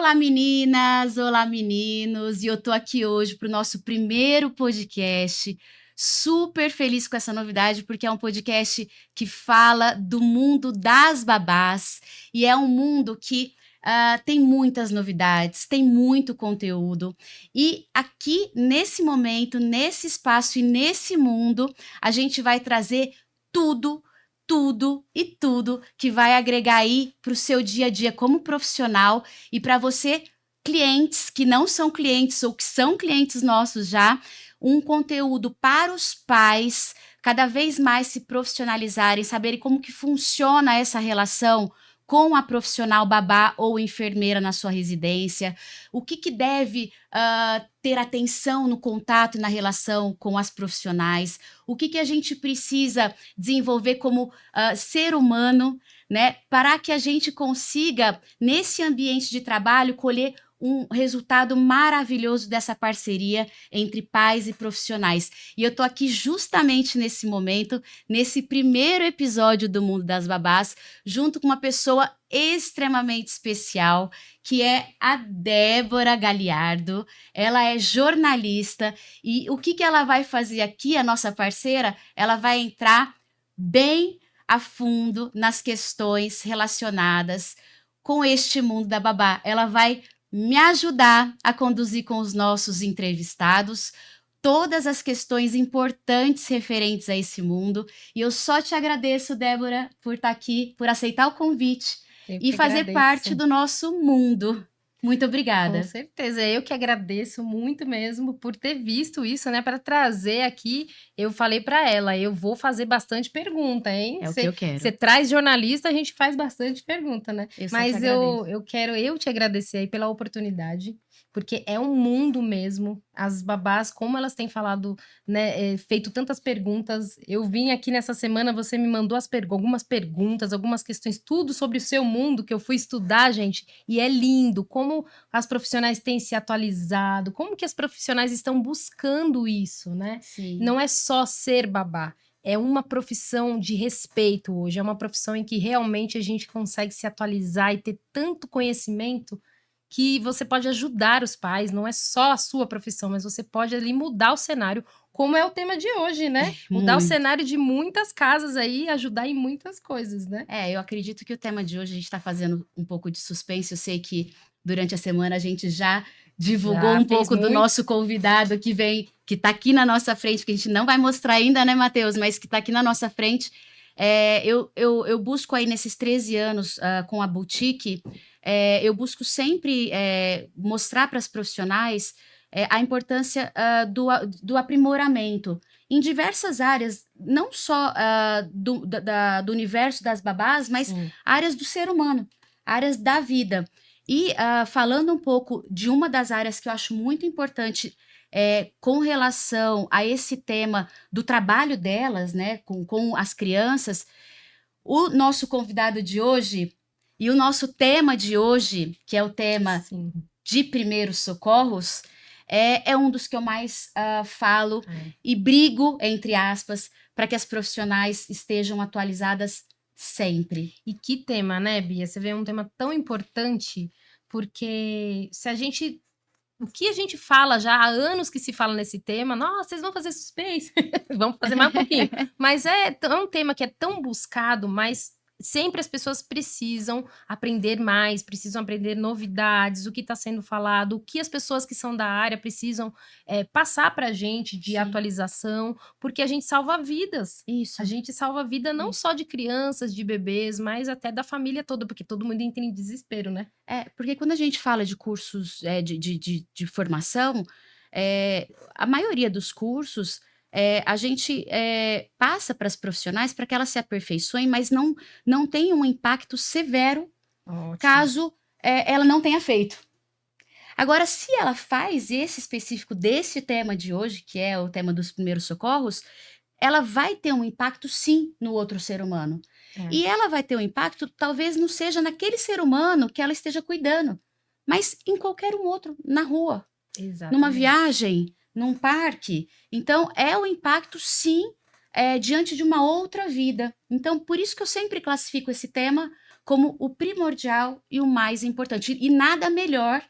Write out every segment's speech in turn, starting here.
Olá meninas, olá meninos, e eu tô aqui hoje para o nosso primeiro podcast, super feliz com essa novidade, porque é um podcast que fala do mundo das babás, e é um mundo que tem muitas novidades, tem muito conteúdo, e aqui nesse momento, nesse espaço e nesse mundo, a gente vai trazer tudo tudo que vai agregar aí para o seu dia a dia como profissional e para você, clientes que não são clientes ou que são clientes nossos já, um conteúdo para os pais cada vez mais se profissionalizarem, saberem como que funciona essa relação com a profissional babá ou enfermeira na sua residência, o que deve ter atenção no contato e na relação com as profissionais, o que a gente precisa desenvolver como ser humano, né, para que a gente consiga, nesse ambiente de trabalho, colher um resultado maravilhoso dessa parceria entre pais e profissionais. E eu tô aqui justamente nesse momento, nesse primeiro episódio do Mundo das Babás, junto com uma pessoa extremamente especial, que é a Débora Galiardo. Ela é jornalista e o que ela vai fazer aqui, a nossa parceira? Ela vai entrar bem a fundo nas questões relacionadas com este mundo da babá. Ela vai me ajudar a conduzir com os nossos entrevistados todas as questões importantes referentes a esse mundo. E eu só te agradeço, Débora, por estar aqui, por aceitar o convite e fazer parte do nosso mundo. Muito obrigada. Com certeza, eu que agradeço muito mesmo por ter visto isso, né, para trazer aqui. Eu falei para ela, eu vou fazer bastante pergunta, hein? É o que eu quero. Você traz jornalista, a gente faz bastante pergunta, né? Eu Mas eu quero te agradecer aí pela oportunidade, porque é um mundo mesmo. As babás, como elas têm falado, né, feito tantas perguntas. Eu vim aqui nessa semana, você me mandou algumas perguntas, algumas questões, tudo sobre o seu mundo que eu fui estudar, gente, e é lindo como as profissionais têm se atualizado, como que as profissionais estão buscando isso, né? Sim. Não é só ser babá, é uma profissão de respeito hoje, é uma profissão em que realmente a gente consegue se atualizar e ter tanto conhecimento que você pode ajudar os pais, não é só a sua profissão, mas você pode ali mudar o cenário, como é o tema de hoje, né? Mudar o cenário de muitas casas aí, ajudar em muitas coisas, né? Eu acredito que o tema de hoje a gente está fazendo um pouco de suspense. Eu sei que durante a semana a gente já divulgou um pouco do nosso convidado que está aqui na nossa frente, que a gente não vai mostrar ainda, né, Matheus? Mas que está aqui na nossa frente. Eu busco aí nesses 13 anos com a Boutique, eu busco sempre mostrar para as profissionais a importância do aprimoramento em diversas áreas, não só do universo das babás, mas áreas do ser humano, áreas da vida. E falando um pouco de uma das áreas que eu acho muito importante com relação a esse tema do trabalho delas, né, com as crianças, o nosso convidado de hoje e o nosso tema de hoje, que é o tema de primeiros socorros, é um dos que eu mais falo e brigo, entre aspas, para que as profissionais estejam atualizadas sempre. E que tema, né, Bia? Você vê um tema tão importante, porque o que a gente fala já há anos que se fala nesse tema, nossa, vocês vão fazer suspense, vamos fazer mais um pouquinho. Mas é um tema que é tão buscado, mas sempre as pessoas precisam aprender mais, precisam aprender novidades, o que está sendo falado, o que as pessoas que são da área precisam passar para a gente de atualização, porque a gente salva vidas. Isso. A gente salva a vida não só de crianças, de bebês, mas até da família toda, porque todo mundo entra em desespero, né? Porque quando a gente fala de cursos de formação, a maioria dos cursos a gente passa para as profissionais para que elas se aperfeiçoem, mas não tem um impacto severo caso ela não tenha feito. Agora, se ela faz esse específico desse tema de hoje, que é o tema dos primeiros socorros, ela vai ter um impacto, sim, no outro ser humano. E ela vai ter um impacto, talvez não seja naquele ser humano que ela esteja cuidando, mas em qualquer um outro, na rua, numa viagem, num parque. Então, é o impacto, sim, diante de uma outra vida. Então, por isso que eu sempre classifico esse tema como o primordial e o mais importante. E nada melhor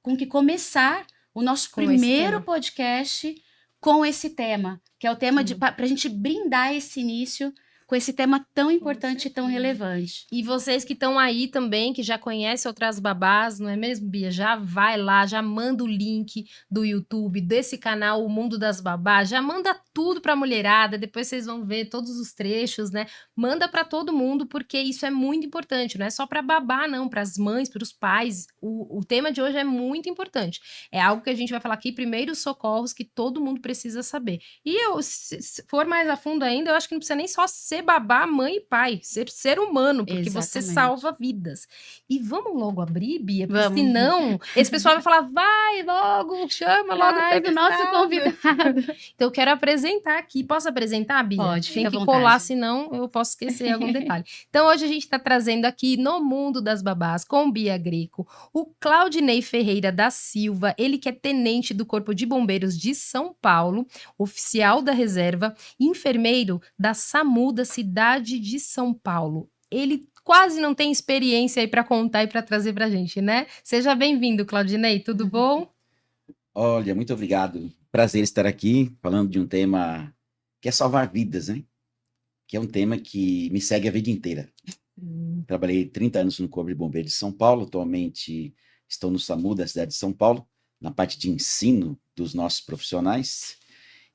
com que começar o nosso Com esse primeiro tema. podcast com esse tema, que é o tema Sim. para a gente brindar esse início com esse tema tão importante e tão certeza. relevante. E vocês que estão aí também, que já conhecem outras babás, não é mesmo, Bia? Já vai lá, já manda o link do YouTube, desse canal, O Mundo das Babás, já manda tudo pra mulherada, depois vocês vão ver todos os trechos, né? Manda pra todo mundo, porque isso é muito importante, não é só pra babá, não, pras mães, pros pais. O tema de hoje é muito importante. É algo que a gente vai falar aqui, primeiros socorros, que todo mundo precisa saber. E se for mais a fundo ainda, eu acho que não precisa nem só ser babá, mãe e pai, ser humano, porque você Exatamente. salva vidas. E vamos logo abrir, Bia, porque Vamos. senão esse pessoal vai falar, vai logo, chama logo Traz o nosso entrevistável. convidado. Então eu quero apresentar aqui. Posso apresentar, Bia? Pode, Tem fica que à colar, vontade. senão eu posso esquecer algum detalhe. Então hoje a gente está trazendo aqui no Mundo das Babás com Bia Greco, o Claudinei Ferreira da Silva, ele que é tenente do Corpo de Bombeiros de São Paulo, oficial da reserva, enfermeiro da SAMU da cidade de São Paulo. Ele quase não tem experiência aí para contar e para trazer para a gente, né? Seja bem-vindo, Claudinei, tudo bom? Olha, muito obrigado. Prazer estar aqui falando de um tema que é salvar vidas, né? Que é um tema que me segue a vida inteira. Trabalhei 30 anos no Corpo de Bombeiros de São Paulo, atualmente estou no SAMU da cidade de São Paulo, na parte de ensino dos nossos profissionais,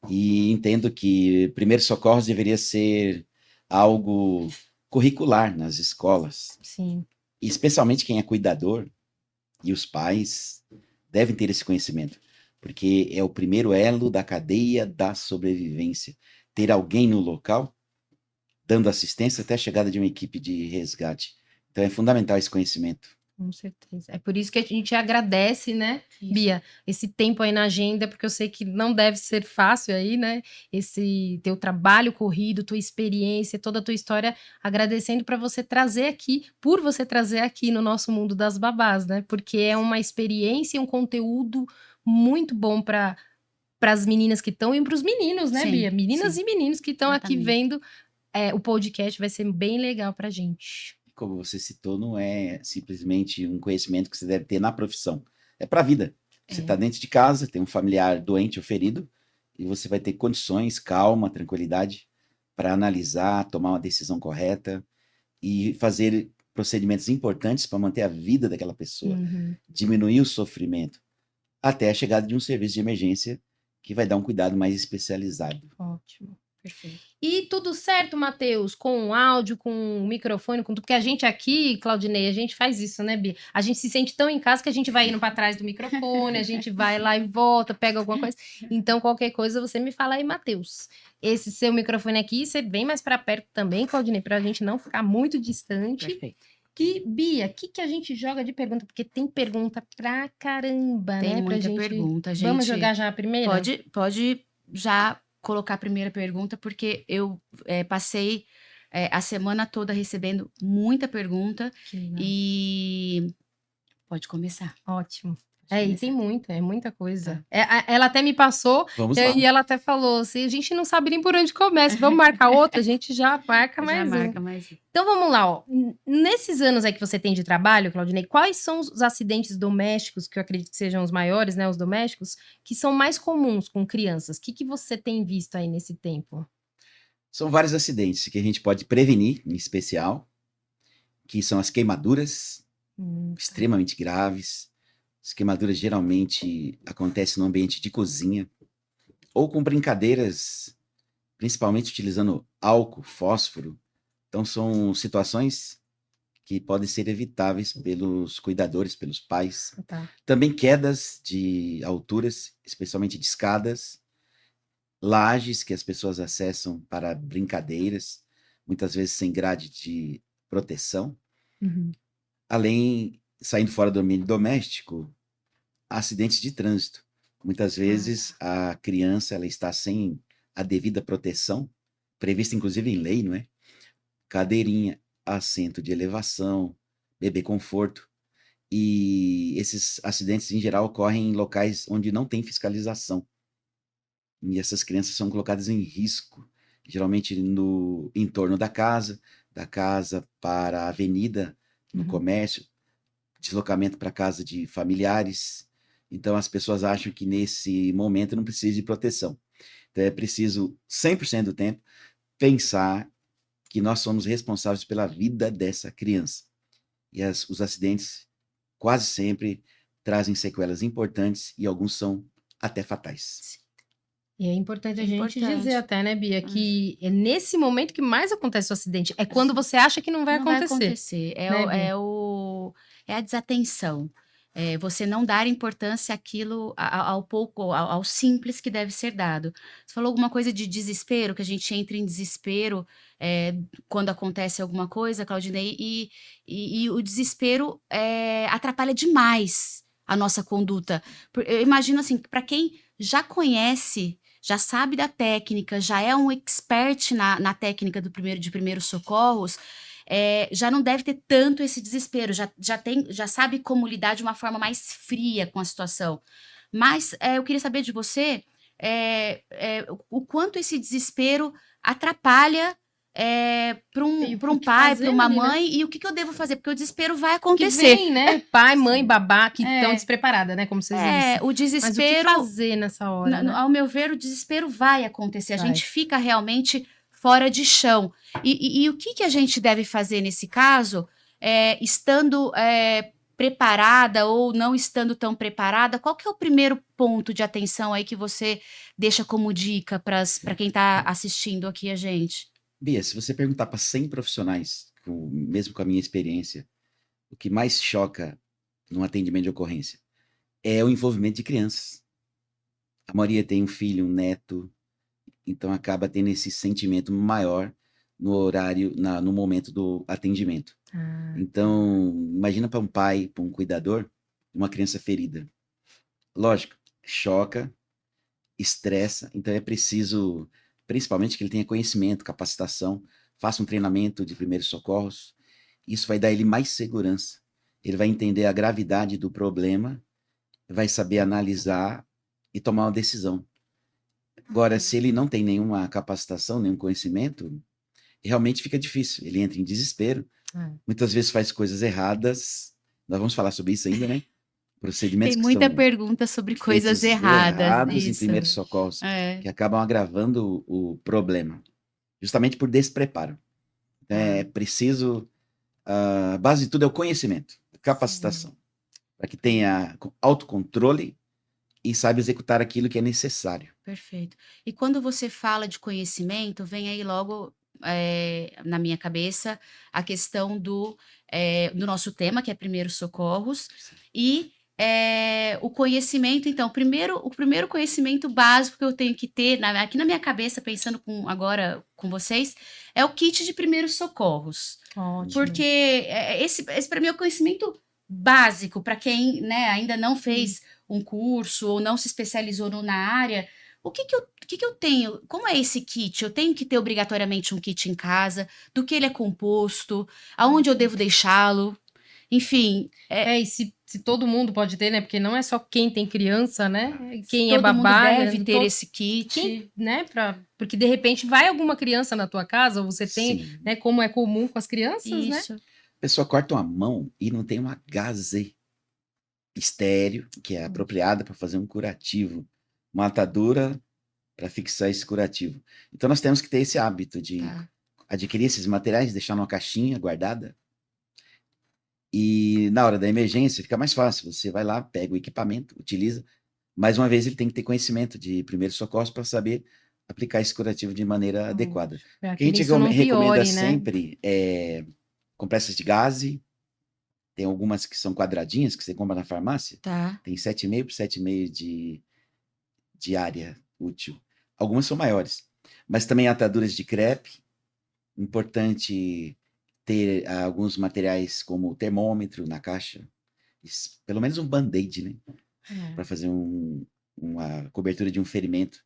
e entendo que primeiros socorros deveria ser algo curricular nas escolas, Sim. e especialmente quem é cuidador e os pais devem ter esse conhecimento, porque é o primeiro elo da cadeia da sobrevivência. Ter alguém no local dando assistência até a chegada de uma equipe de resgate. Então é fundamental esse conhecimento. Com certeza. É por isso que a gente agradece, né, Isso. Bia, esse tempo aí na agenda, porque eu sei que não deve ser fácil aí, né, esse teu trabalho corrido, tua experiência, toda a tua história, agradecendo para você trazer aqui, por você trazer aqui no nosso Mundo das Babás, né, porque é uma experiência e um conteúdo muito bom para as meninas que estão e para os meninos, né, Sim, Bia? Meninas sim. e meninos que estão aqui Exatamente. vendo o podcast, vai ser bem legal pra gente. Como você citou, não é simplesmente um conhecimento que você deve ter na profissão. É para a vida. Você está dentro de casa, tem um familiar doente ou ferido, e você vai ter condições, calma, tranquilidade, para analisar, tomar uma decisão correta e fazer procedimentos importantes para manter a vida daquela pessoa, Uhum. diminuir o sofrimento, até a chegada de um serviço de emergência que vai dar um cuidado mais especializado. Ótimo, perfeito. E tudo certo, Matheus? Com o áudio, com o microfone, com tudo. Porque a gente aqui, Claudinei, a gente faz isso, né, Bia? A gente se sente tão em casa que a gente vai indo para trás do microfone, a gente vai lá e volta, pega alguma coisa. Então, qualquer coisa, você me fala aí, Matheus. Esse seu microfone aqui, você vem mais para perto também, Claudinei, para a gente não ficar muito distante. Perfeito. E, Bia, o que a gente joga de pergunta? Porque tem pergunta pra caramba, Tem né? Pra muita gente... pergunta, gente. Vamos jogar já a primeira? Pode já colocar a primeira pergunta, porque eu passei a semana toda recebendo muita pergunta Que legal. e pode começar. Ótimo. Pode E começar. tem muita, é muita coisa. Ela até me passou Vamos lá. e ela até falou assim, a gente não sabe nem por onde começa, vamos marcar outra? A gente já marca Já mais um. marca mais um. Então vamos lá, ó. Nesses anos aí que você tem de trabalho, Claudinei, quais são os acidentes domésticos, que eu acredito que sejam os maiores, né, os domésticos, que são mais comuns com crianças? O que você tem visto aí nesse tempo? São vários acidentes que a gente pode prevenir, em especial, que são as queimaduras, extremamente graves. As queimaduras geralmente acontecem no ambiente de cozinha ou com brincadeiras, principalmente utilizando álcool, fósforo. Então são situações que podem ser evitáveis pelos cuidadores, pelos pais. Tá. Também quedas de alturas, especialmente de escadas, lajes que as pessoas acessam para brincadeiras, muitas vezes sem grade de proteção. Uhum. Além, saindo fora do ambiente doméstico, acidentes de trânsito. Muitas vezes a criança ela está sem a devida proteção, prevista inclusive em lei, não é? Cadeirinha, assento de elevação, bebê conforto. E esses acidentes, em geral, ocorrem em locais onde não tem fiscalização. E essas crianças são colocadas em risco, geralmente no entorno da casa para a avenida no Uhum. comércio, deslocamento para casa de familiares. Então, as pessoas acham que nesse momento não precisa de proteção. Então, é preciso, 100% do tempo, pensar que nós somos responsáveis pela vida dessa criança. E os acidentes quase sempre trazem sequelas importantes e alguns são até fatais. E é importante a É gente dizer importante. até, né, Bia, que é nesse momento que mais acontece o acidente. É quando você acha que não vai Não vai acontecer. acontecer. Né, Bia? É a desatenção. É você não dar importância àquilo, ao pouco, ao simples que deve ser dado. Você falou alguma coisa de desespero, que a gente entra em desespero quando acontece alguma coisa, Claudinei, e o desespero atrapalha demais a nossa conduta. Eu imagino assim, para quem já conhece, já sabe da técnica, já é um expert na técnica de primeiros socorros, já não deve ter tanto esse desespero, já sabe como lidar de uma forma mais fria com a situação. Mas eu queria saber de você o quanto esse desespero atrapalha para E um o que pai, fazer para uma ali, né? mãe, e o que, que eu devo fazer? Porque o desespero vai Que acontecer. vem, né? Pai, mãe, babá, que estão É, despreparadas, né? Como vocês disse. o Mas o que desespero, fazer nessa hora, né? ao meu ver, o desespero vai acontecer. A Vai. gente fica realmente fora de chão. E o que, que a gente deve fazer nesse caso, estando preparada ou não estando tão preparada? Qual que é o primeiro ponto de atenção aí que você deixa como dica para quem está assistindo aqui a gente? Bia, se você perguntar para 100 profissionais, mesmo com a minha experiência, o que mais choca num atendimento de ocorrência é o envolvimento de crianças. A maioria tem um filho, um neto, então acaba tendo esse sentimento maior no horário, no momento do atendimento. Ah, Então, imagina para um pai, para um cuidador, uma criança ferida. Lógico, choca, estressa, então é preciso, principalmente, que ele tenha conhecimento, capacitação, faça um treinamento de primeiros socorros. Isso vai dar a ele mais segurança. Ele vai entender a gravidade do problema, vai saber analisar e tomar uma decisão. Agora, se ele não tem nenhuma capacitação, nenhum conhecimento, realmente fica difícil. Ele entra em desespero, é. muitas vezes faz coisas erradas. Nós vamos falar sobre isso ainda, né? Procedimentos Tem que muita são pergunta sobre coisas feitos erradas, errados em isso. primeiros socorros, É. que acabam agravando o problema, justamente por despreparo. Então, é preciso, a base de tudo é o conhecimento, capacitação, para que tenha autocontrole e saiba executar aquilo que é necessário. Perfeito. E quando você fala de conhecimento, vem aí logo na minha cabeça a questão do nosso tema, que é primeiros socorros, e o conhecimento. Então, o primeiro conhecimento básico que eu tenho que ter, aqui na minha cabeça, pensando agora com vocês, é o kit de primeiros socorros. Ótimo. Porque esse para mim é o conhecimento básico para quem, né, ainda não fez um curso ou não se especializou na área. O que que eu tenho? Como é esse kit? Eu tenho que ter obrigatoriamente um kit em casa? Do que ele é composto? Aonde eu devo deixá-lo? Enfim, E se todo mundo pode ter, né? Porque não é só quem tem criança, né? Quem é todo mundo babá, deve né? ter esse kit. Né? Porque de repente vai alguma criança na tua casa, ou você tem, Sim. né? Como é comum com as crianças, né? Isso. A pessoa corta uma mão e não tem uma gaze estéreo, que é apropriada para fazer um curativo, uma atadura para fixar esse curativo. Então nós temos que ter esse hábito de Tá. adquirir esses materiais, deixar numa caixinha guardada. E na hora da emergência fica mais fácil. Você vai lá, pega o equipamento, utiliza. Mais uma vez, ele tem que ter conhecimento de primeiros socorros para saber aplicar esse curativo de maneira adequada. Para O que que a gente isso não recomenda piore, né? sempre é compressas de gaze. Tem algumas que são quadradinhas, que você compra na farmácia. Tá. Tem 7,5 por 7,5 de área útil. Algumas são maiores. Mas também ataduras de crepe. Importante ter alguns materiais como termômetro na caixa. Pelo menos um band-aid, né? Para fazer uma cobertura de um ferimento.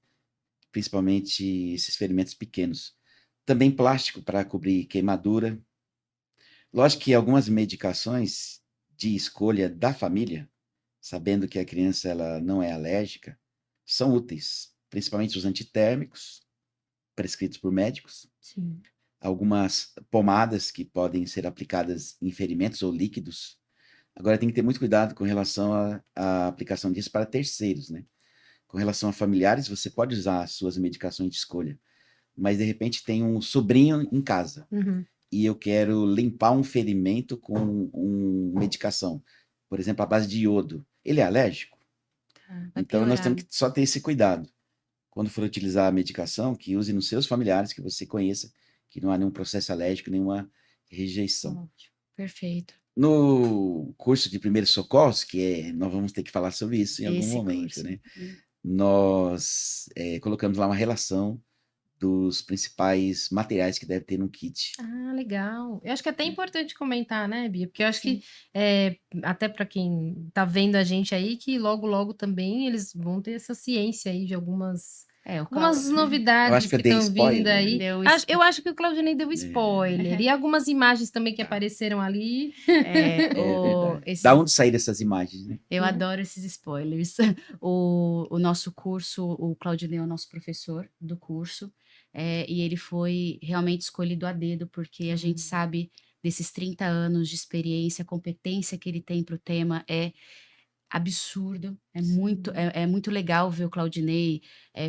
Principalmente esses ferimentos pequenos. Também plástico para cobrir queimadura. Lógico que algumas medicações de escolha da família, sabendo que a criança ela não é alérgica, são úteis, principalmente os antitérmicos, prescritos por médicos. Sim. algumas pomadas que podem ser aplicadas em ferimentos ou líquidos. Agora, tem que ter muito cuidado com relação à aplicação disso para terceiros, né? Com relação a familiares, você pode usar as suas medicações de escolha, mas de repente tem um sobrinho em casa Uhum. e eu quero limpar um ferimento com uma medicação, por exemplo, à base de iodo. Ele é alérgico? Vai Então, nós piorar. temos que só ter esse cuidado. Quando for utilizar a medicação, que use nos seus familiares, que você conheça, que não há nenhum processo alérgico, nenhuma rejeição. Ótimo. Perfeito. No curso de primeiros socorros, nós vamos ter que falar sobre isso em algum Esse momento, curso. né? Nós colocamos lá uma relação dos principais materiais que deve ter no kit. Ah, legal. Eu acho que é até importante comentar, né, Bia? Porque eu acho Sim. que, até para quem tá vendo a gente aí, que logo, logo também eles vão ter essa ciência aí de algumas Cláudio novidades Eu acho que eu que dei estão vindo spoiler, aí. deu Eu acho que o Claudinei deu spoiler. E algumas imagens também que apareceram ali. É verdade. Da onde saíram essas imagens, né? Eu Né? adoro esses spoilers. O nosso curso, o Claudinei é o nosso professor do curso, e ele foi realmente escolhido a dedo, porque a gente sabe desses 30 anos de experiência, a competência que ele tem para o tema é absurdo. É muito legal ver o Claudinei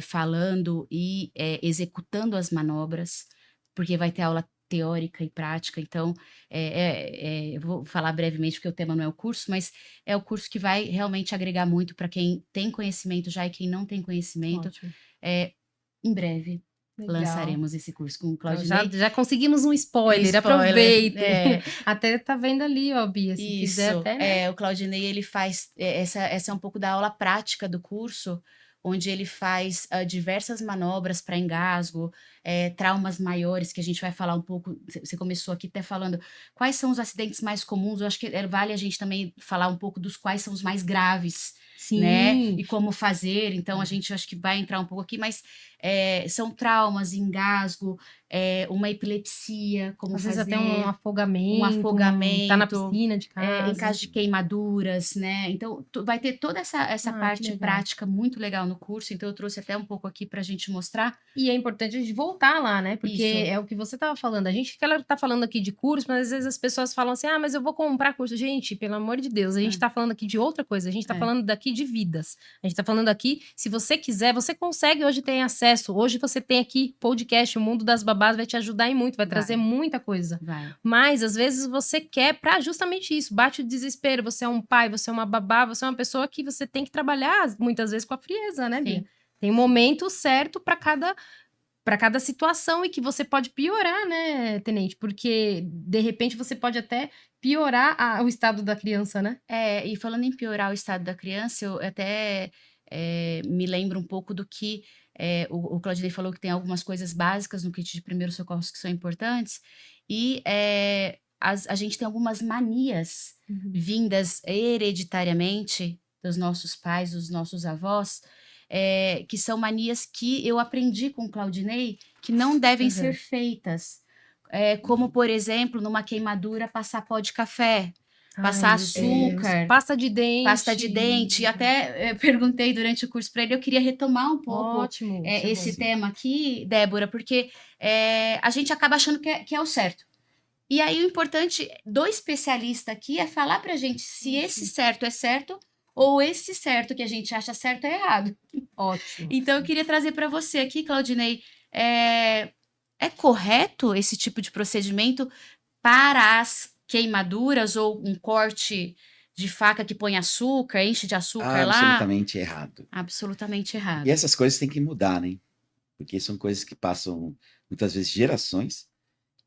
falando e executando as manobras, porque vai ter aula teórica e prática. Então, eu vou falar brevemente, porque o tema não é o curso, mas é o curso que vai realmente agregar muito para quem tem conhecimento já e quem não tem conhecimento. Ótimo. Em breve. Legal. Lançaremos esse curso com o Então, Claudinei. já conseguimos um spoiler, aproveitem. Até tá vendo ali, ó, Bia, se quiser até, né? O Claudinei, ele faz, essa é um pouco da aula prática do curso, onde ele faz diversas manobras para engasgo, traumas maiores, que a gente vai falar um pouco, você começou aqui até falando, quais são os acidentes mais comuns, eu acho que vale a gente também falar um pouco dos quais são os mais graves, Sim. né? E como fazer, então a gente acho que vai entrar um pouco aqui, mas são traumas, engasgo, uma epilepsia, como Às fazer. vezes até um afogamento. Tá na piscina de casa. Em caso de queimaduras, né? Então, vai ter toda essa parte prática muito legal no curso, então eu trouxe até um pouco aqui para a gente mostrar. E é importante a gente voltar lá, né? Porque é o que você estava falando. A gente tá falando aqui de curso, mas às vezes as pessoas falam assim, mas eu vou comprar curso. Gente, pelo amor de Deus, a gente tá falando aqui de outra coisa. A gente tá falando daqui de vidas. A gente tá falando aqui, se você quiser, você consegue hoje ter acesso. Hoje você tem aqui podcast, o Mundo das Babás vai te ajudar e muito, vai trazer muita coisa. Mas, às vezes, você quer pra justamente isso. Bate o desespero, você é um pai, você é uma babá, você é uma pessoa que você tem que trabalhar, muitas vezes, com a frieza, né, Bia? Tem um momento certo para cada situação e que você pode piorar, né, Tenente? Porque, de repente, você pode até piorar o estado da criança, né? E falando em piorar o estado da criança, eu até me lembro um pouco do que o Claudinei falou, que tem algumas coisas básicas no kit de primeiros socorros que são importantes, e a gente tem algumas manias vindas hereditariamente dos nossos pais, dos nossos avós, que são manias que eu aprendi com o Claudinei, que não devem ser feitas. Como, por exemplo, numa queimadura, passar pó de café, passar açúcar, pasta de dente. E até perguntei durante o curso para ele, eu queria retomar um pouco Ótimo, esse tema aqui, Débora, porque a gente acaba achando que é o certo. E aí o importante do especialista aqui é falar pra gente se esse certo é certo ou esse certo que a gente acha certo é errado. Ótimo. Então eu queria trazer para você aqui, Claudinei, é correto esse tipo de procedimento para as queimaduras ou um corte de faca que põe açúcar, enche de açúcar lá? Absolutamente errado. Absolutamente errado. E essas coisas têm que mudar, né? Porque são coisas que passam, muitas vezes, gerações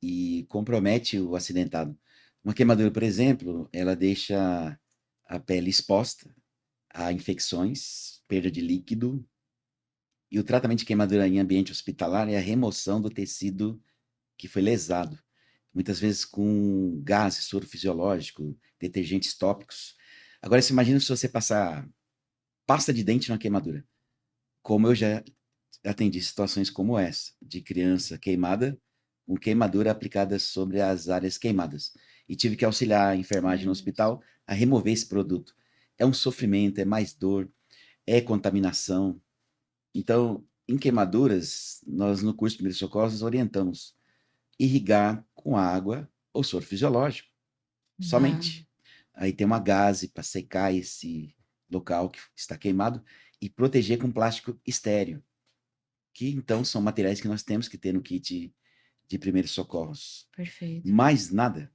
e compromete o acidentado. Uma queimadura, por exemplo, ela deixa a pele exposta a infecções, perda de líquido, e o tratamento de queimadura em ambiente hospitalar é a remoção do tecido que foi lesado, muitas vezes com gases, soro fisiológico, detergentes tópicos. Agora, você imagina se você passar pasta de dente numa queimadura. Como eu já atendi situações como essa, de criança queimada, com queimadura aplicada sobre as áreas queimadas. E tive que auxiliar a enfermagem no hospital a remover esse produto. É um sofrimento, é mais dor, é contaminação. Então, em queimaduras, nós no curso de primeiros socorros orientamos irrigar com água ou soro fisiológico, somente. Aí tem uma gaze para secar esse local que está queimado e proteger com plástico estéreo, que então são materiais que nós temos que ter no kit de primeiros socorros. Perfeito, Mais nada.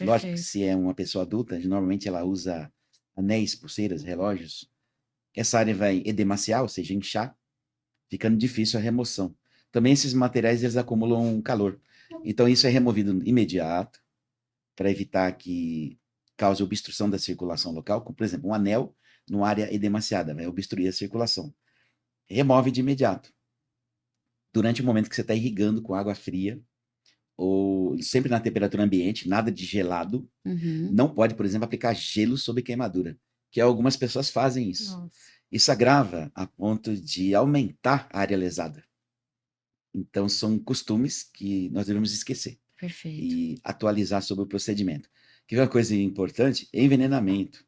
Lógico que perfeito. se é uma pessoa adulta, normalmente ela usa anéis, pulseiras, relógios. Essa área vai edemaciar, ou seja, inchar, ficando difícil a remoção. Também esses materiais eles acumulam calor. Então isso é removido imediato para evitar que cause obstrução da circulação local, como por exemplo, um anel numa área edemaciada, vai obstruir a circulação. Remove de imediato. Durante o momento que você está irrigando com água fria, ou sempre na temperatura ambiente, nada de gelado. Uhum. Não pode, por exemplo, aplicar gelo sobre queimadura, que algumas pessoas fazem isso. Nossa. Isso agrava a ponto de aumentar a área lesada. Então, são costumes que nós devemos esquecer Perfeito. e atualizar sobre o procedimento. Que é uma coisa importante, envenenamento,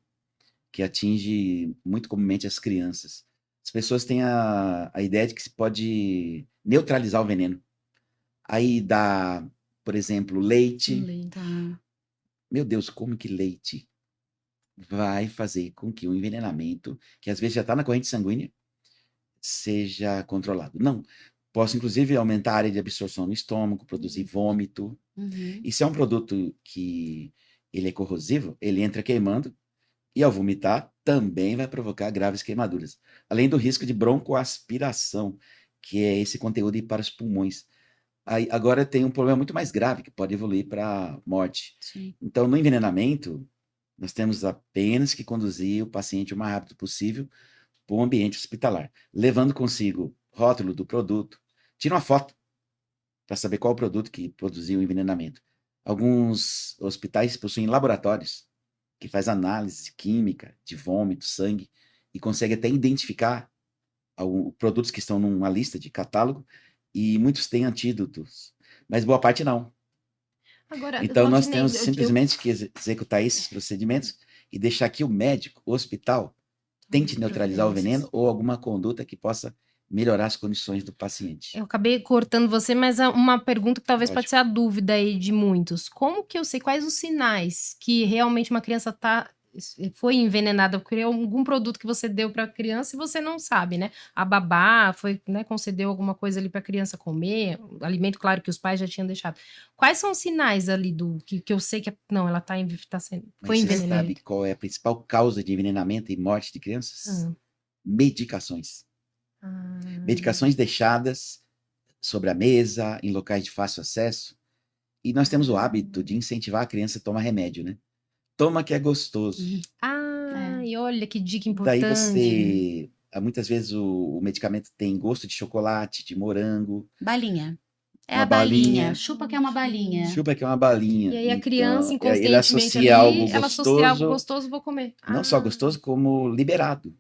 que atinge muito comumente as crianças. As pessoas têm a ideia de que se pode neutralizar o veneno. Aí dá, por exemplo, leite. Tá. Meu Deus, como que leite vai fazer com que o envenenamento, que às vezes já está na corrente sanguínea, seja controlado? Não. Posso, inclusive, aumentar a área de absorção no estômago, produzir vômito. Uhum. E se é um produto que ele é corrosivo, ele entra queimando e, ao vomitar, também vai provocar graves queimaduras. Além do risco de broncoaspiração, que é esse conteúdo ir para os pulmões. Aí, agora tem um problema muito mais grave, que pode evoluir para morte. Sim. Então, no envenenamento, nós temos apenas que conduzir o paciente o mais rápido possível para o ambiente hospitalar, levando consigo rótulo do produto. Tira uma foto para saber qual o produto que produziu o envenenamento. Alguns hospitais possuem laboratórios que faz análise química de vômito, sangue, e consegue até identificar produtos que estão numa lista de catálogo, e muitos têm antídotos, mas boa parte não. Agora, Então, nós Claudinei, temos simplesmente que executar esses procedimentos e deixar que o médico, o hospital, tente neutralizar o veneno ou alguma conduta que possa melhorar as condições do paciente. eu acabei cortando você, mas uma pergunta que talvez pode Lógico. ser a dúvida aí de muitos. Como que eu sei quais os sinais que realmente uma criança foi envenenada por algum produto que você deu para a criança e você não sabe, né? A babá foi, né, concedeu alguma coisa ali para a criança comer, alimento, claro, que os pais já tinham deixado. Quais são os sinais ali que eu sei que não, ela foi Mas você envenenada? sabe qual é a principal causa de envenenamento e morte de crianças? Ah. Medicações. Ah, Medicações deixadas sobre a mesa, em locais de fácil acesso. E nós temos o hábito de incentivar a criança a tomar remédio, né? Toma que é gostoso. e olha que dica Daí importante. você. Muitas vezes o medicamento tem gosto de chocolate, de morango, Balinha. É uma a balinha. balinha. Chupa que é uma balinha. Chupa que é uma balinha. E aí a criança, Então, ele inconscientemente associa algo ali, ela associa algo gostoso, gostoso, vou comer. não só gostoso, como liberado.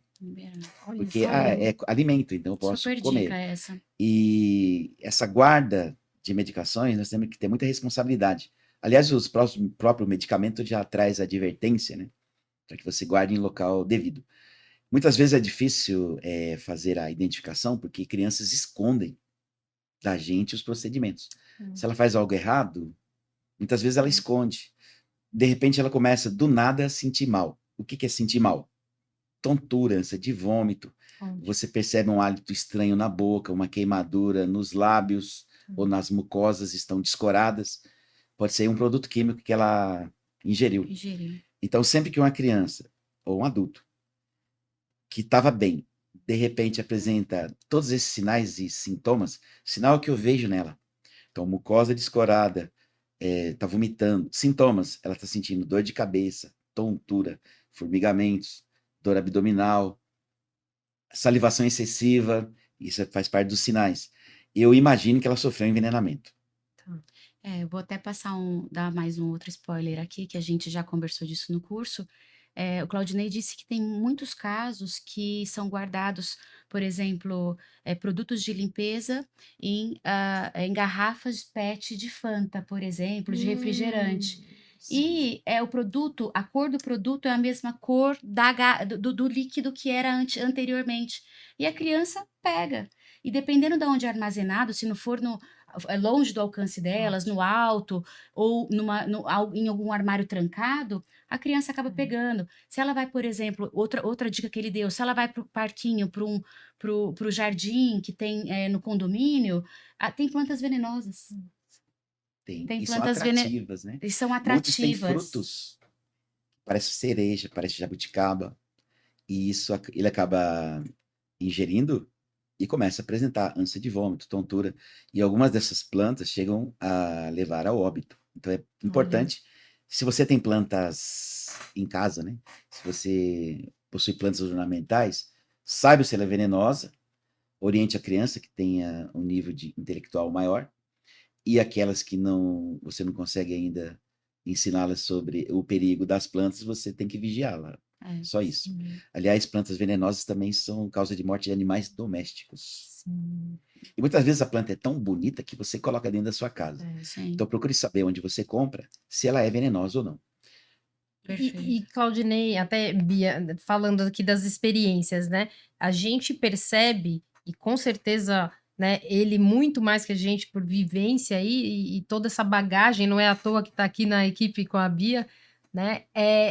Olha Porque só. é alimento, então eu posso Super comer. dica essa. E essa guarda de medicações, nós temos que ter muita responsabilidade. Aliás, o próprio medicamento já traz advertência, né? Para que você guarde em local devido. Muitas vezes é difícil fazer a identificação, porque crianças escondem da gente os procedimentos. Se ela faz algo errado, muitas vezes ela esconde. De repente ela começa, do nada, a sentir mal. O que é sentir mal? Tontura, ânsia de vômito. Você percebe um hálito estranho na boca, uma queimadura nos lábios ou nas mucosas estão descoradas. Pode ser um produto químico que ela ingeriu. Então, sempre que uma criança ou um adulto que estava bem, de repente apresenta todos esses sinais e sintomas, sinal que eu vejo nela. Então, mucosa descorada, está vomitando. Sintomas, ela está sentindo dor de cabeça, tontura, formigamentos, dor abdominal, salivação excessiva, isso faz parte dos sinais. Eu imagino que ela sofreu envenenamento. Eu vou até dar mais um outro spoiler aqui, que a gente já conversou disso no curso. O Claudinei disse que tem muitos casos que são guardados, por exemplo, produtos de limpeza em garrafas PET de Fanta, por exemplo, de refrigerante. E a cor do produto é a mesma cor do líquido que era anteriormente. E a criança pega. E dependendo de onde é armazenado, se no forno longe do alcance delas, no alto, ou em algum armário trancado, a criança acaba pegando. Se ela vai, por exemplo, outra dica que ele deu, se ela vai para o parquinho, para o jardim que tem no condomínio, tem plantas venenosas. Tem. Tem E são plantas atrativas, né? e são Muitos têm atrativas. frutos, parece cereja, parece jabuticaba, e ele acaba ingerindo e começa a apresentar ânsia de vômito, tontura, e algumas dessas plantas chegam a levar ao óbito. Então é importante, se você tem plantas em casa, né? Se você possui plantas ornamentais, saiba se ela é venenosa, oriente a criança que tenha um nível de intelectual maior, e aquelas que você não consegue ainda ensiná-las sobre o perigo das plantas, você tem que vigiá-la. É. Só isso. Aliás, plantas venenosas também são causa de morte de animais domésticos. Sim. E muitas vezes a planta é tão bonita que você coloca dentro da sua casa. Sim, Então procure saber onde você compra, se ela é venenosa ou não. perfeito. E Claudinei, até Bia, falando aqui das experiências, né? A gente percebe, e com certeza, né, ele muito mais que a gente por vivência aí, e toda essa bagagem, não é à toa que está aqui na equipe com a Bia, né?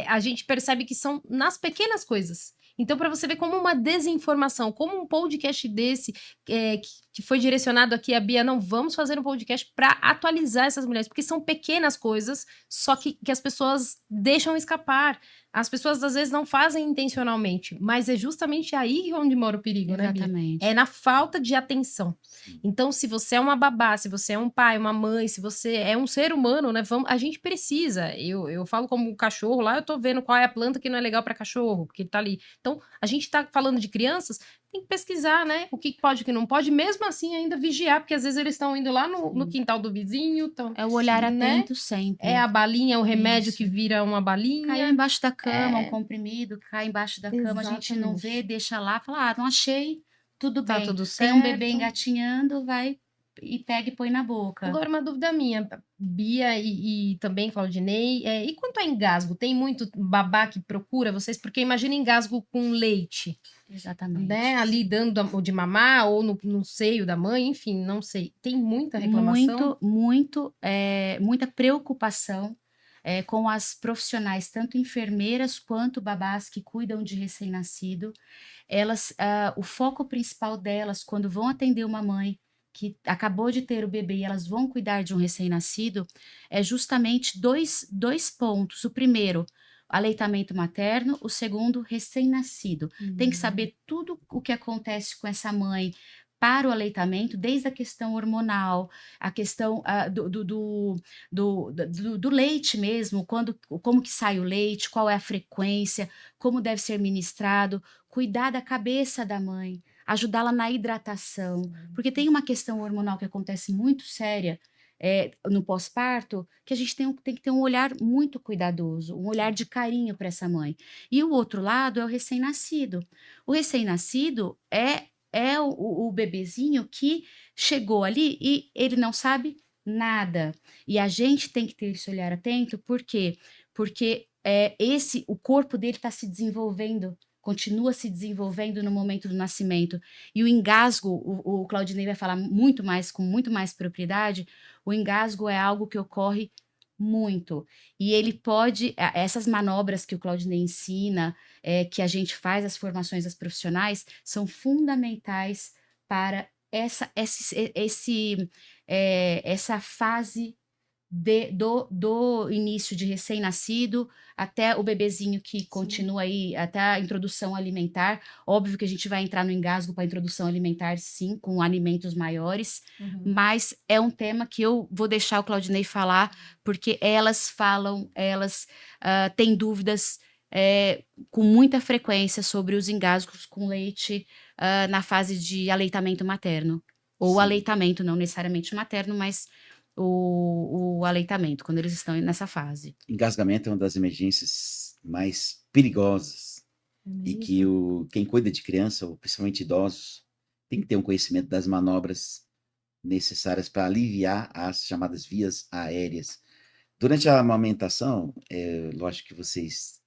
A gente percebe que são nas pequenas coisas. Então, para você ver como uma desinformação, como um podcast desse, que foi direcionado aqui a Bia, não, vamos fazer um podcast para atualizar essas mulheres, porque são pequenas coisas, só que as pessoas deixam escapar. As pessoas, às vezes, não fazem intencionalmente, mas é justamente aí onde mora o perigo, né, Bia? Exatamente. É na falta de atenção. Sim. Então, se você é uma babá, se você é um pai, uma mãe, se você é um ser humano, né, a gente precisa. Eu falo como cachorro lá, eu tô vendo qual é a planta que não é legal para cachorro, porque ele tá ali. Então, a gente tá falando de crianças, tem que pesquisar, né? O que pode e o que não pode, mesmo assim ainda vigiar, porque às vezes eles estão indo lá no quintal do vizinho. É o olhar né? atento sempre. É a balinha, o remédio Isso. que vira uma balinha. Caiu embaixo da cama, um comprimido, cai embaixo da cama, a gente não Exatamente. vê, deixa lá, fala, não achei, tudo Tá bem. tudo Tem um bebê certo. engatinhando, vai e pega e põe na boca. Agora, uma dúvida minha, Bia e também Claudinei, e quanto a engasgo? Tem muito babá que procura vocês? Porque imagina engasgo com leite, Exatamente. né? Ali dando o de mamar ou no seio da mãe, enfim, não sei. Tem muita reclamação? Muita preocupação com as profissionais, tanto enfermeiras quanto babás que cuidam de recém-nascido. O foco principal delas, quando vão atender uma mãe que acabou de ter o bebê e elas vão cuidar de um recém-nascido, é justamente dois pontos. O primeiro, aleitamento materno, o segundo, recém-nascido. Tem que saber tudo o que acontece com essa mãe para o aleitamento, desde a questão hormonal, a questão do leite mesmo, como que sai o leite, qual é a frequência, como deve ser ministrado, cuidar da cabeça da mãe, ajudá-la na hidratação, porque tem uma questão hormonal que acontece muito séria no pós-parto, que a gente tem que ter um olhar muito cuidadoso, um olhar de carinho para essa mãe. E o outro lado é o recém-nascido. O recém-nascido é o bebezinho que chegou ali e ele não sabe nada. E a gente tem que ter esse olhar atento, por quê? Porque o corpo dele está se desenvolvendo, continua se desenvolvendo no momento do nascimento. E o engasgo, o Claudinei vai falar com muito mais propriedade, o engasgo é algo que ocorre muito. E ele pode, essas manobras que o Claudinei ensina, que a gente faz, as formações das profissionais, são fundamentais para essa fase do início de recém-nascido até o bebezinho que continua aí, até a introdução alimentar. Óbvio que a gente vai entrar no engasgo para a introdução alimentar, sim, com alimentos maiores, mas é um tema que eu vou deixar o Claudinei falar, porque elas têm dúvidas com muita frequência sobre os engasgos com leite na fase de aleitamento materno. Ou Sim. aleitamento, não necessariamente materno, mas o aleitamento, quando eles estão nessa fase. Engasgamento é uma das emergências mais perigosas e que quem cuida de criança, ou principalmente idosos, tem que ter um conhecimento das manobras necessárias para aliviar as chamadas vias aéreas. Durante a amamentação, lógico que vocês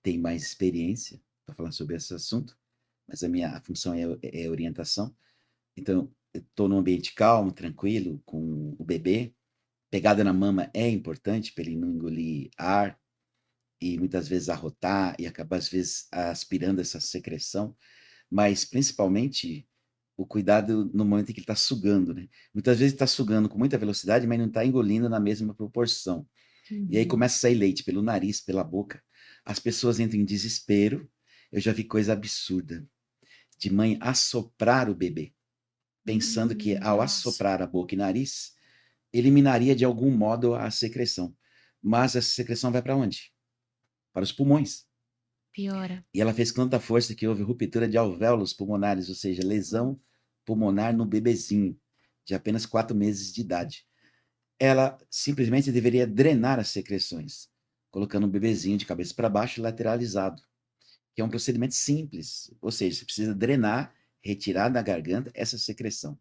têm mais experiência para falar sobre esse assunto, mas a função é orientação. Então, estou num ambiente calmo, tranquilo, com o bebê. Pegada na mama é importante para ele não engolir ar e muitas vezes arrotar e acabar, às vezes, aspirando essa secreção, mas principalmente o cuidado no momento em que ele está sugando, né? Muitas vezes está sugando com muita velocidade, mas não está engolindo na mesma proporção. E aí começa a sair leite pelo nariz, pela boca. As pessoas entram em desespero. Eu já vi coisa absurda de mãe assoprar o bebê, pensando que ao Nossa. assoprar a boca e nariz, eliminaria de algum modo a secreção. Mas essa secreção vai para onde? Para os pulmões. Piora. E ela fez com tanta força que houve ruptura de alvéolos pulmonares, ou seja, lesão pulmonar no bebezinho, de apenas 4 meses de idade. Ela simplesmente deveria drenar as secreções, colocando o bebezinho de cabeça para baixo e lateralizado, que é um procedimento simples, ou seja, você precisa drenar, retirar da garganta essa secreção.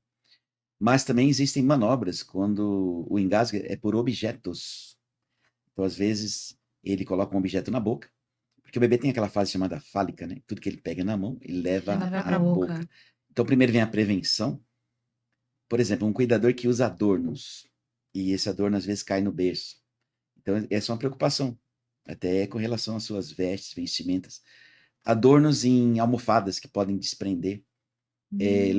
Mas também existem manobras quando o engasgo é por objetos. Então, às vezes, ele coloca um objeto na boca, porque o bebê tem aquela fase chamada fálica, né? Tudo que ele pega na mão, ele leva Leva pra à boca. boca. Então, primeiro vem a prevenção. Por exemplo, um cuidador que usa adornos, e esse adorno às vezes cai no berço. Então, essa é uma preocupação, até com relação às suas vestes, vestimentas. Adornos em almofadas que podem desprender,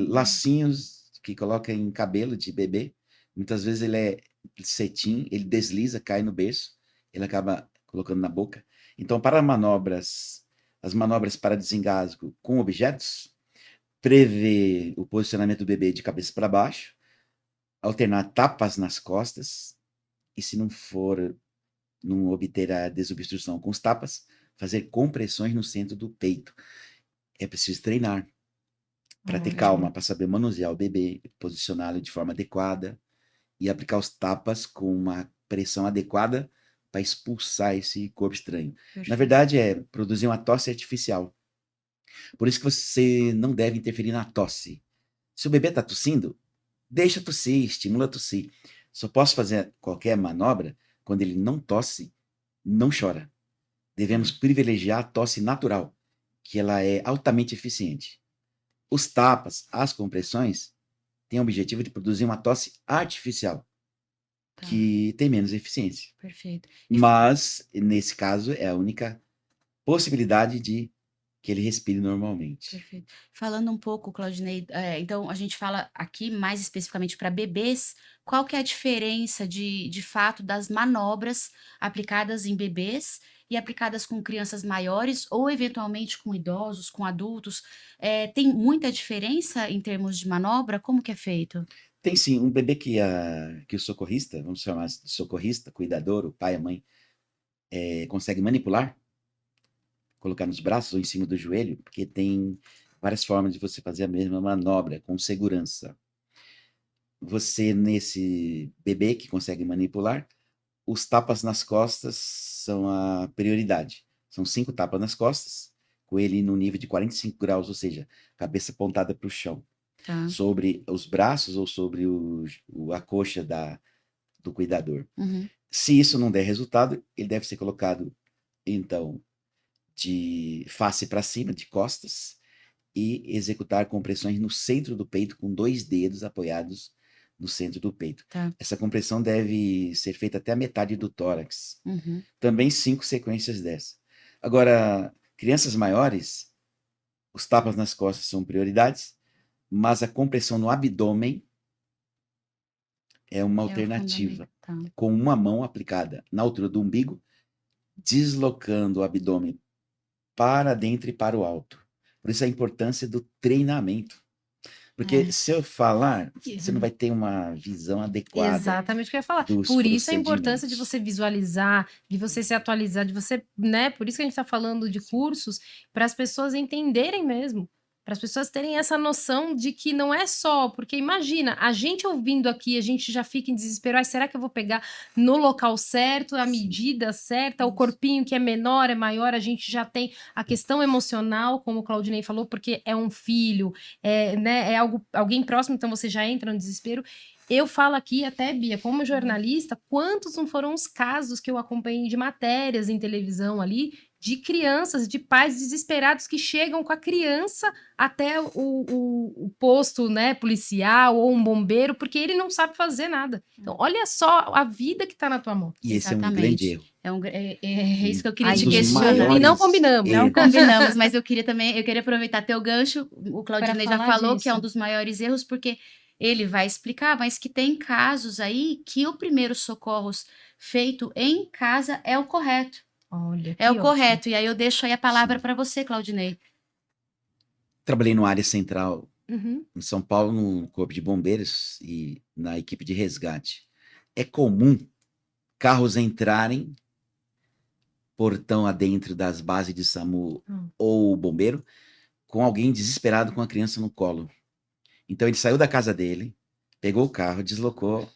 lacinhos que coloca em cabelo de bebê. Muitas vezes ele é cetim, ele desliza, cai no berço, ele acaba colocando na boca. Então, para manobras, as manobras para desengasgo com objetos, prevê o posicionamento do bebê de cabeça para baixo, alternar tapas nas costas, e se não obter a desobstrução com os tapas, fazer compressões no centro do peito. É preciso treinar para ter calma, para saber manusear o bebê, posicioná-lo de forma adequada e aplicar os tapas com uma pressão adequada para expulsar esse corpo estranho. Na Perfeito. verdade, é produzir uma tosse artificial. Por isso que você não deve interferir na tosse. Se o bebê está tossindo, deixa tossir, estimula a tossir. Só posso fazer qualquer manobra quando ele não tosse, não chora. Devemos privilegiar a tosse natural, que ela é altamente eficiente. Os tapas, as compressões, têm o objetivo de produzir uma tosse artificial, Tá, que tem menos eficiência. perfeito. Mas, nesse caso, é a única possibilidade de que ele respire normalmente. Perfeito. Falando um pouco, Claudinei, então a gente fala aqui mais especificamente para bebês, qual que é a diferença de fato das manobras aplicadas em bebês e aplicadas com crianças maiores ou eventualmente com idosos, com adultos? Tem muita diferença em termos de manobra? Como que é feito? Tem sim, um bebê que o socorrista, vamos chamar de socorrista, cuidador, o pai, a mãe, consegue manipular, colocar nos braços ou em cima do joelho, porque tem várias formas de você fazer a mesma manobra com segurança. Você, nesse bebê que consegue manipular, os tapas nas costas são a prioridade. São 5 tapas nas costas, com ele no nível de 45 graus, ou seja, cabeça apontada para o chão, Tá. sobre os braços ou sobre a coxa do cuidador. Uhum. Se isso não der resultado, ele deve ser colocado, então, de face para cima, de costas, e executar compressões no centro do peito com 2 dedos apoiados no centro do peito. Tá. Essa compressão deve ser feita até a metade do tórax. Uhum. Também 5 sequências dessa. Agora, crianças maiores, os tapas nas costas são prioridades, mas a compressão no abdômen é uma É o alternativa, fundamental. com uma mão aplicada na altura do umbigo, deslocando o abdômen para dentro e para o alto. Por isso a importância do treinamento. Porque se eu falar, você não vai ter uma visão adequada Exatamente o que eu ia falar. dos Por isso a importância de procedimentos. você visualizar, de você se atualizar, de você, né? Por isso que a gente está falando de cursos, para as pessoas entenderem mesmo. Para as pessoas terem essa noção de que não é só, porque imagina, a gente ouvindo aqui, a gente já fica em desespero. Ai, será que eu vou pegar no local certo, a Sim. medida certa, o Isso. corpinho que é menor, é maior, a gente já tem a questão emocional, como o Claudinei falou, porque é um filho, né, é alguém próximo, então você já entra no desespero. Eu falo aqui até, Bia, como jornalista, quantos não foram os casos que eu acompanhei de matérias em televisão ali, de crianças, de pais desesperados que chegam com a criança até o posto, né, policial ou um bombeiro, porque ele não sabe fazer nada. Então, olha só a vida que está na tua mão. E esse é um grande Exatamente. erro. É isso que eu queria Aí, te dos questionar. maiores e não combinamos. Não erros. combinamos, mas eu queria aproveitar teu gancho. O Claudinei já falar falou que é um disso. dos maiores erros, porque ele vai explicar, mas que tem casos aí que o primeiro socorros feito em casa é o correto. Olha, É o que correto. E aí eu deixo aí a palavra Sim. para você, Claudinei. Trabalhei no área central ótimo. Uhum. em São Paulo, no Corpo de Bombeiros e na equipe de resgate. É comum carros entrarem portão adentro das bases de SAMU ou bombeiro com alguém desesperado com a criança no colo. Então ele saiu da casa dele, pegou o carro, deslocou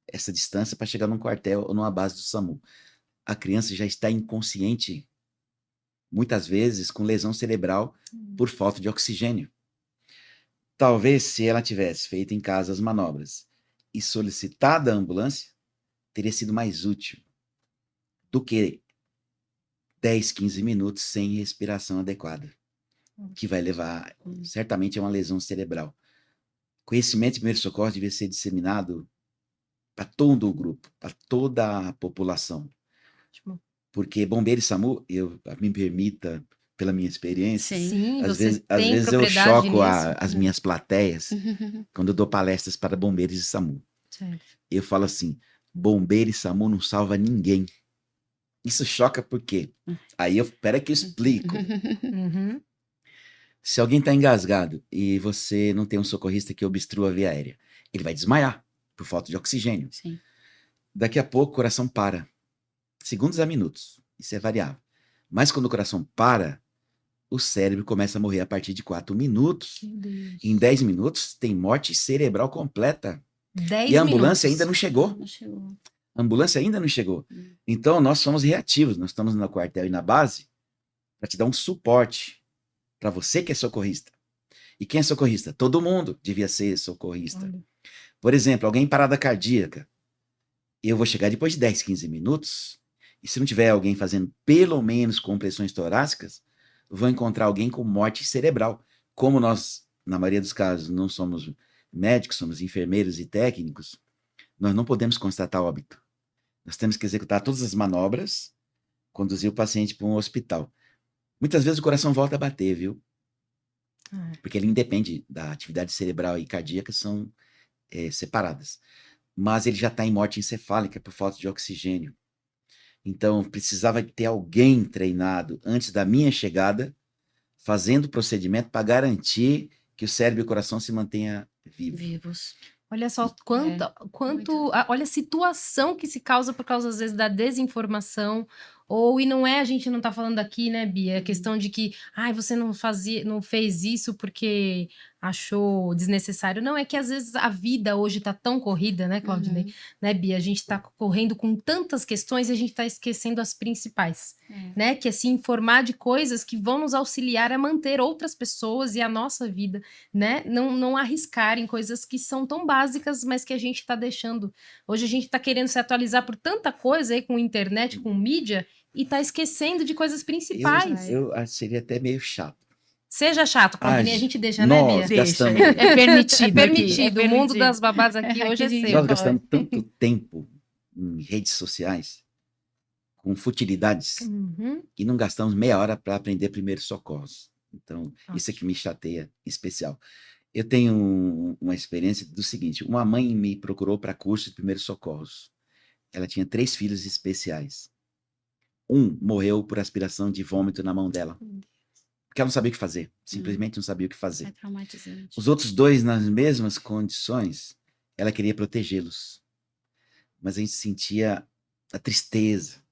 essa distância para chegar num quartel ou numa base do SAMU. A criança já está inconsciente, muitas vezes com lesão cerebral por falta de oxigênio. Talvez se ela tivesse feito em casa as manobras e solicitado a ambulância, teria sido mais útil do que 10, 15 minutos sem respiração adequada, que vai levar certamente a uma lesão cerebral. Conhecimento de primeiro socorro devia ser disseminado para todo o grupo, para toda a população. Ótimo. Porque bombeiro e SAMU, me permita, pela minha experiência, Sim, às você às tem vezes eu propriedade choco nisso. as minhas plateias quando eu dou palestras para bombeiros e SAMU. Certo. Eu falo assim, bombeiro e SAMU não salva ninguém. Isso choca por quê? Aí espera que eu explico. Uhum. Se alguém está engasgado e você não tem um socorrista que obstrua a via aérea, ele vai desmaiar por falta de oxigênio. Sim. Daqui a pouco o coração para. Segundos a minutos. Isso é variável. Mas quando o coração para, o cérebro começa a morrer a partir de 4 minutos. Meu Deus. Em 10 minutos tem morte cerebral completa. 10 E a ambulância minutos. ainda não chegou. Não chegou. A ambulância ainda não chegou. Então nós somos reativos. Nós estamos no quartel e na base para te dar um suporte para você que é socorrista. E quem é socorrista? Todo mundo devia ser socorrista. Olha. Por exemplo, alguém em parada cardíaca. Eu vou chegar depois de 10, 15 minutos, e se não tiver alguém fazendo pelo menos compressões torácicas, vou encontrar alguém com morte cerebral. Como nós, na maioria dos casos, não somos médicos, somos enfermeiros e técnicos, nós não podemos constatar óbito. Nós temos que executar todas as manobras, conduzir o paciente para um hospital. Muitas vezes o coração volta a bater, viu? Porque ele independe da atividade cerebral e cardíaca, são separadas. Mas ele já está em morte encefálica por falta de oxigênio. Então, precisava ter alguém treinado antes da minha chegada, fazendo o procedimento para garantir que o cérebro e o coração se mantenham Vivos. Olha só olha a situação que se causa por causa, às vezes, da desinformação. E não é, a gente não tá falando aqui, né, Bia? É questão de que, você não fez isso porque achou desnecessário. Não, é que às vezes a vida hoje tá tão corrida, né, Claudinei? Né, Bia? A gente tá correndo com tantas questões e a gente tá esquecendo as principais, né? Que é se informar de coisas que vão nos auxiliar a manter outras pessoas e a nossa vida, né? Não arriscar em coisas que são tão básicas, mas que a gente tá deixando. Hoje a gente tá querendo se atualizar por tanta coisa aí com internet, com mídia, e tá esquecendo de coisas principais. Eu seria até meio chato. Seja chato, Claudinei, a gente deixa, nós né, Bia? gastamos, É permitido. É aqui, permitido. O mundo das babás aqui hoje é Aqui, seu. nós gastamos tanto tempo em redes sociais com futilidades e não gastamos meia hora para aprender primeiros socorros. Então, isso é que me chateia em especial. Eu tenho uma experiência do seguinte: uma mãe me procurou para curso de primeiros socorros. Ela tinha 3 filhos especiais. Um morreu por aspiração de vômito na mão dela. Porque ela não sabia o que fazer. Simplesmente não sabia o que fazer. É traumatizante. Os outros 2, nas mesmas condições, ela queria protegê-los. Mas a gente sentia a tristeza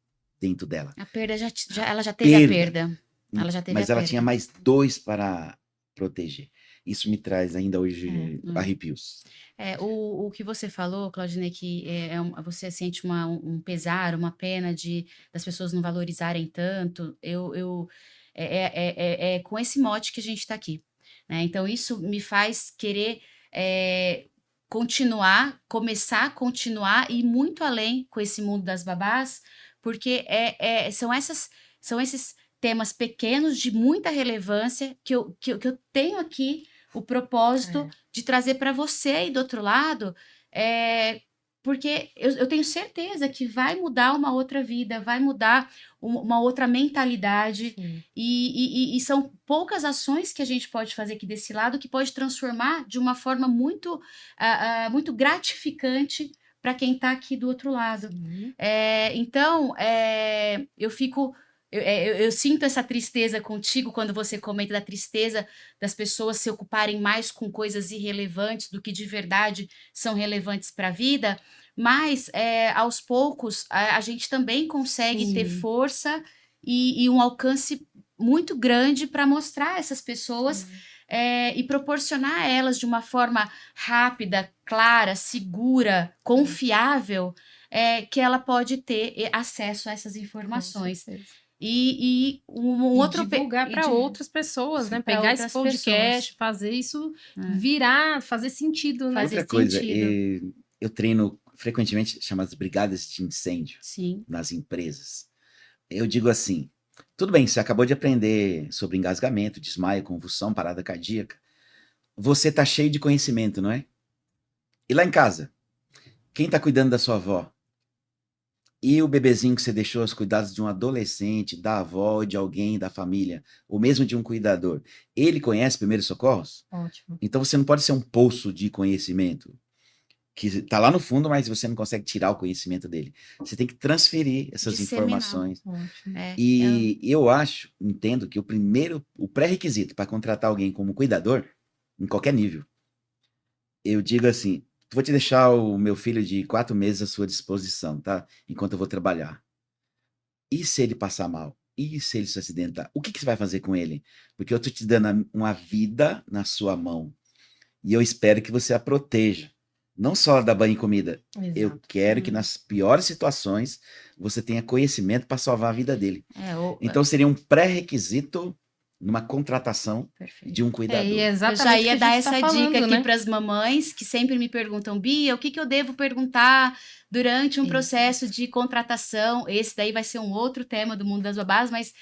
dentro dela. A perda ela já teve a perda. Ela já teve Mas a ela perda. tinha mais 2 para proteger. Isso me traz ainda hoje arrepios. O que você falou, Claudinei, que você sente um pesar, uma pena das pessoas não valorizarem tanto, é com esse mote que a gente está aqui, né? Então, isso me faz querer começar a continuar e ir muito além com esse mundo das babás, porque são esses temas pequenos de muita relevância que eu tenho aqui o propósito de trazer para você aí do outro lado, porque eu tenho certeza que vai mudar uma outra vida, vai mudar uma outra mentalidade, e são poucas ações que a gente pode fazer aqui desse lado que pode transformar de uma forma muito, muito gratificante para quem está aqui do outro lado. Então, eu sinto essa tristeza contigo quando você comenta da tristeza das pessoas se ocuparem mais com coisas irrelevantes do que de verdade são relevantes para a vida, mas aos poucos a gente também consegue ter força e um alcance muito grande para mostrar essas pessoas e proporcionar a elas de uma forma rápida, clara, segura, confiável, que ela pode ter acesso a essas informações. E divulgar para outras pessoas, né? Pegar esse podcast, fazer isso virar, fazer sentido, né? Outra coisa, eu treino frequentemente chamadas brigadas de incêndio nas empresas. Eu digo assim, tudo bem, você acabou de aprender sobre engasgamento, desmaio, convulsão, parada cardíaca. Você tá cheio de conhecimento, não é? E lá em casa, quem tá cuidando da sua avó? E o bebezinho que você deixou aos cuidados de um adolescente, da avó, de alguém da família, ou mesmo de um cuidador, ele conhece primeiros socorros? Ótimo. Então você não pode ser um poço de conhecimento que está lá no fundo, mas você não consegue tirar o conhecimento dele. Você tem que transferir essas informações. E eu entendo que o pré-requisito para contratar alguém como cuidador, em qualquer nível, eu digo assim, vou te deixar o meu filho de 4 meses à sua disposição, tá? Enquanto eu vou trabalhar. E se ele passar mal? E se ele se acidentar? O que você vai fazer com ele? Porque eu estou te dando uma vida na sua mão. E eu espero que você a proteja. Não só dar banho e comida. Exato. Eu quero que nas piores situações você tenha conhecimento para salvar a vida dele. Então seria um pré-requisito numa contratação de um cuidador. Eu já ia dar essa dica aqui para as mamães que sempre me perguntam, Bia, o que eu devo perguntar durante um processo de contratação? Esse daí vai ser um outro tema do mundo das babás, mas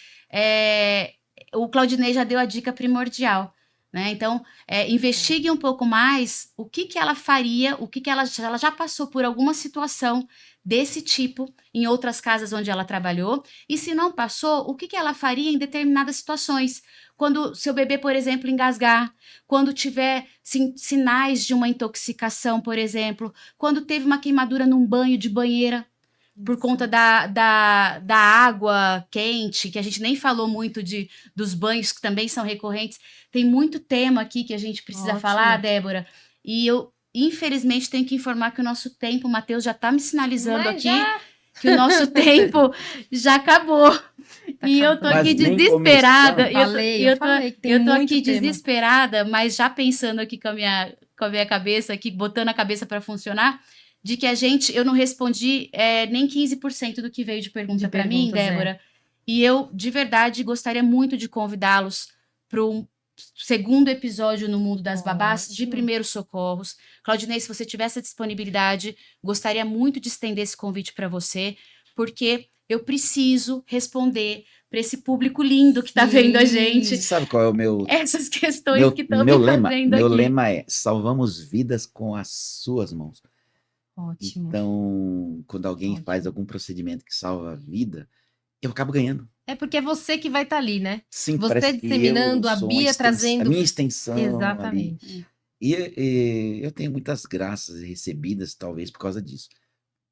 o Claudinei já deu a dica primordial. Né? Então, investigue um pouco mais o que ela faria, ela já passou por alguma situação desse tipo em outras casas onde ela trabalhou, e se não passou, o que ela faria em determinadas situações. Quando seu bebê, por exemplo, engasgar, quando tiver sinais de uma intoxicação, por exemplo, quando teve uma queimadura num banho de banheira, por conta da água quente, que a gente nem falou muito dos banhos que também são recorrentes. Tem muito tema aqui que a gente precisa falar, Débora. E eu, infelizmente, tenho que informar que o nosso tempo, o Matheus já está me sinalizando que o nosso tempo já acabou. E eu tô aqui desesperada. Eu tô aqui desesperada, mas já pensando aqui com a minha cabeça, aqui, botando a cabeça para funcionar, de que eu não respondi nem 15% do que veio de pergunta para mim, Débora. E eu, de verdade, gostaria muito de convidá-los para um segundo episódio no Mundo das Babás de primeiros socorros. Claudinei, se você tiver essa disponibilidade, gostaria muito de estender esse convite para você, porque eu preciso responder para esse público lindo que está vendo a gente. Sabe qual é o meu... Essas questões que estão me fazendo aqui. Meu lema é, salvamos vidas com as suas mãos. Ótimo. Então, quando alguém faz algum procedimento que salva a vida, eu acabo ganhando. É porque é você que vai estar ali, né? Sim, você disseminando, a Bia trazendo... A minha extensão. Exatamente. Ali. E eu tenho muitas graças recebidas, talvez, por causa disso.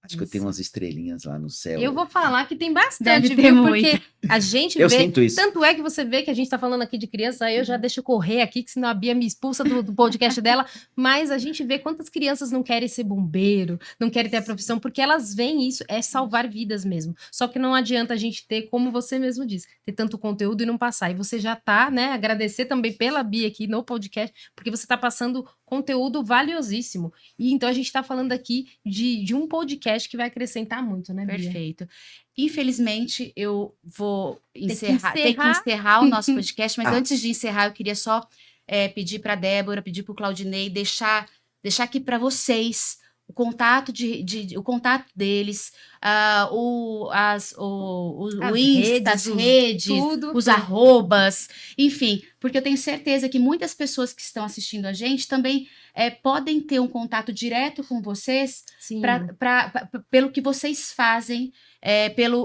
Acho que eu tenho umas estrelinhas lá no céu. Eu vou falar que tem bastante, viu? Porque a gente eu sinto isso. Tanto é que você vê que a gente tá falando aqui de criança, aí eu já deixo correr aqui, que senão a Bia me expulsa do podcast dela. Mas a gente vê quantas crianças não querem ser bombeiro, não querem ter a profissão, porque elas veem isso, é salvar vidas mesmo. Só que não adianta a gente ter, como você mesmo disse, ter tanto conteúdo e não passar. E você já tá, né? Agradecer também pela Bia aqui no podcast, porque você tá passando conteúdo valiosíssimo. E então a gente tá falando aqui de um podcast que vai acrescentar muito, né, Bia? Perfeito. Infelizmente, eu vou ter que encerrar o nosso podcast, mas antes de encerrar, eu queria só pedir para a Débora, pedir para o Claudinei, deixar aqui para vocês o contato o contato deles, o Insta, as redes, tudo. os arrobas, enfim, porque eu tenho certeza que muitas pessoas que estão assistindo a gente também podem ter um contato direto com vocês Sim. pelo que vocês fazem,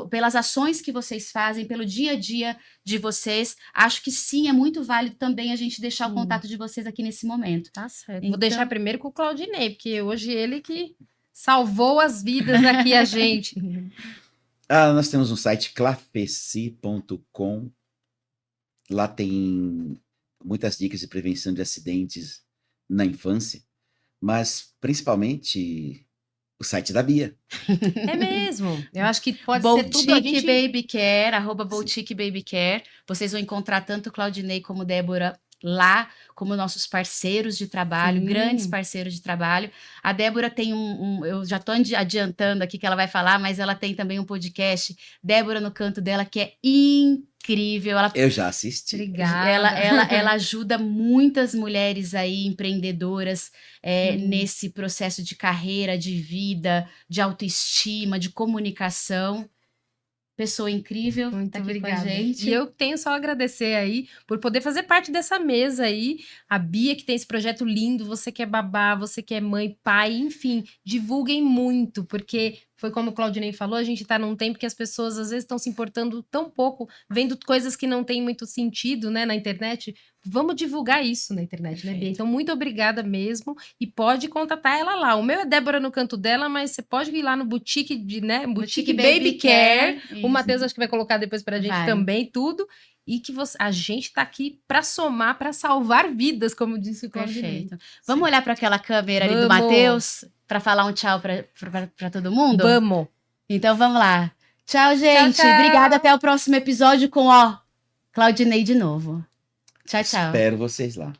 pelas ações que vocês fazem, pelo dia a dia de vocês. Acho que sim, é muito válido também a gente deixar o contato de vocês aqui nesse momento. Tá certo. Então- Vou deixar primeiro com o Claudinei, porque hoje ele que salvou as vidas aqui, a gente. Nós temos um site clafeci.com. Lá tem muitas dicas de prevenção de acidentes na infância, mas principalmente o site da Bia. É mesmo. Eu acho que pode ser tudo. Boutique Baby Care, @Boutique Baby Care. Vocês vão encontrar tanto o Claudinei como Débora lá, como nossos parceiros de trabalho, Sim. grandes parceiros de trabalho. A Débora tem eu já estou adiantando aqui que ela vai falar, mas ela tem também um podcast, Débora no Canto Dela, que é incrível. Eu já assisti. Obrigada. Ela ajuda muitas mulheres aí, empreendedoras, nesse processo de carreira, de vida, de autoestima, de comunicação. Pessoa incrível, Muito tá aqui obrigada. com a gente. E eu tenho só a agradecer aí por poder fazer parte dessa mesa aí. A Bia, que tem esse projeto lindo, você que é babá, você que é mãe, pai, enfim, divulguem muito, porque foi como o Claudinei falou, a gente tá num tempo que as pessoas às vezes estão se importando tão pouco, vendo coisas que não têm muito sentido, né, na internet. Vamos divulgar isso na internet, né, Bia? Perfeito. Então, muito obrigada mesmo. E pode contatar ela lá. O meu é Débora no Canto Dela, mas você pode ir lá no Boutique, Boutique Baby Care. O Isso. Matheus acho que vai colocar depois pra gente Vai. também tudo. E que a gente tá aqui pra somar, pra salvar vidas, como disse o Claudinei. Perfeito. Vamos olhar para aquela câmera ali do Vamos. Matheus para falar um tchau para todo mundo? Vamos! Então vamos lá. Tchau, gente. tchau. Obrigada. Até o próximo episódio com Claudinei de novo. Tchau, tchau. Espero vocês lá.